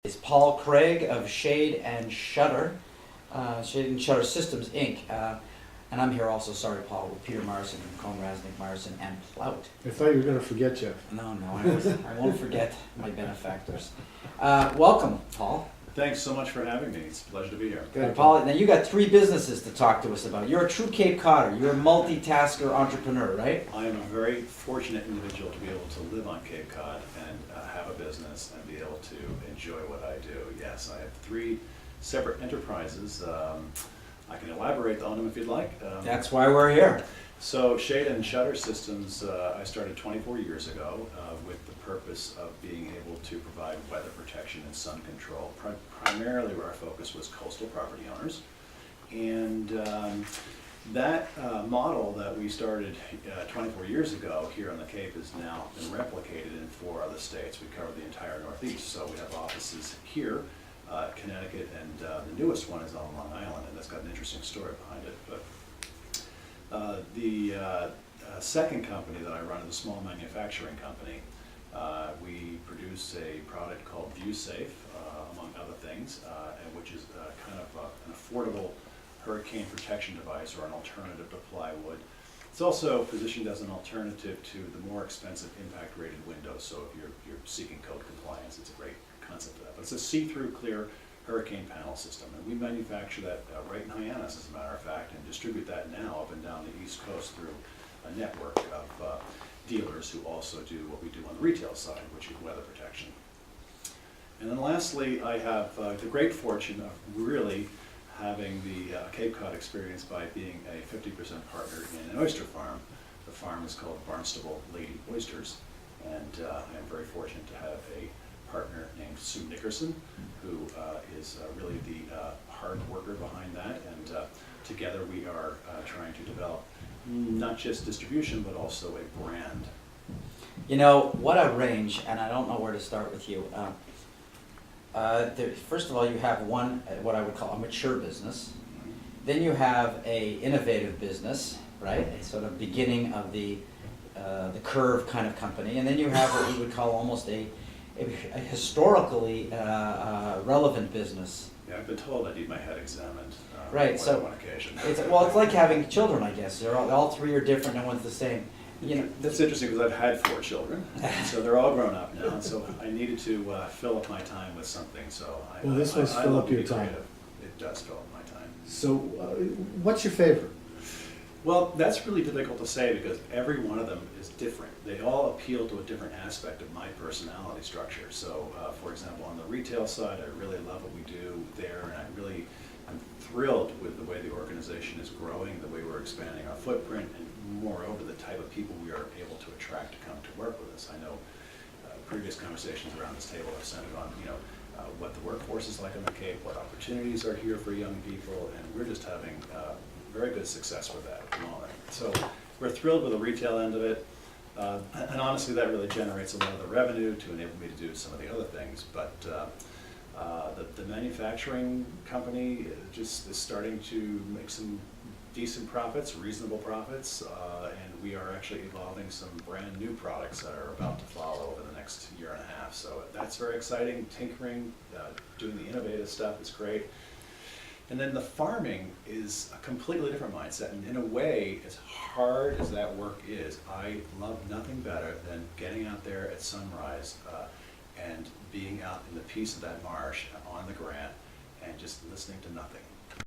Is Paul Craig of Shade and Shutter, Shade and Shutter Systems Inc. And I'm here also, sorry Paul, with Peter Morrison from Cohn Rasnick Morrison and Plout. I thought you were going to forget, Jeff. No, I won't forget my benefactors. Welcome, Paul. Thanks so much for having me. It's a pleasure to be here. Good, Paul. Now you got 3 businesses to talk to us about. You're a true Cape Codder. You're a multitasker entrepreneur, right? I am a very fortunate individual to be able to live on Cape Cod and have a business and be able to enjoy what I do. Yes, I have 3 separate enterprises. I can elaborate on them if you'd like. That's why we're here. So Shade and Shutter Systems, I started 24 years ago with the purpose of being able to provide weather protection and sun control, primarily where our focus was coastal property owners. And that model that we started 24 years ago here on the Cape has now been replicated in 4 other states. We cover the entire Northeast, so we have offices here, Connecticut, and the newest one is on Long Island, and that's got an interesting story behind it. But the second company that I run is a small manufacturing company. We produce a product called ViewSafe, among other things, and which is kind of an affordable hurricane protection device or an alternative to plywood. It's also positioned as an alternative to the more expensive impact rated windows, so if you're seeking code compliance, it's a great concept of that. But it's a see-through clear hurricane panel system, and we manufacture that right in Hyannis, as a matter of fact, and distribute that now up and down the East Coast through a network of dealers who also do what we do on the retail side, which is weather protection. And then lastly, I have the great fortune of really having the Cape Cod experience by being a 50% partner in an oyster farm. The farm is called Barnstable Lady Oysters, and I'm very fortunate to have a partner named Sue Nickerson, who is really the hard worker behind that, and together we are trying to develop not just distribution, but also a brand. You know, what a range, and I don't know where to start with you. First of all, you have one, what I would call a mature business. Then you have a innovative business, right? A sort of beginning of the curve kind of company. And then you have what we would call almost a historically relevant business. Yeah, I've been told I need my head examined Right, more so than one occasion. It's like having children, I guess. They're all 3 are different, no one's the same. You know, That's interesting because I've had 4 children, and so they're all grown up now, and so I needed to fill up my time with something, so Well, this must I fill love up to your be time. creative. It does fill up my time. So, what's your favorite? Well, that's really difficult to say because every one of them is different. They all appeal to a different aspect of my personality structure. So, for example, on the retail side, I really love what we do there, and I'm thrilled with the way the organization is growing, the way we're expanding our footprint, and moreover, the type of people we are able to attract to come to work with us. I know previous conversations around this table have centered on, what the workforce is like on the Cape, what opportunities are here for young people, and we're just having very good success with that at the moment. So we're thrilled with the retail end of it, and honestly, that really generates a lot of the revenue to enable me to do some of the other things. But the manufacturing company just is starting to make some decent profits, reasonable profits, and we are actually evolving some brand new products that are about to follow over the next year and a half. So that's very exciting. Tinkering, doing the innovative stuff is great. And then the farming is a completely different mindset. And in a way, as hard as that work is, I love nothing better than getting out there at sunrise and being out in the peace of that marsh on the Grant and just listening to nothing.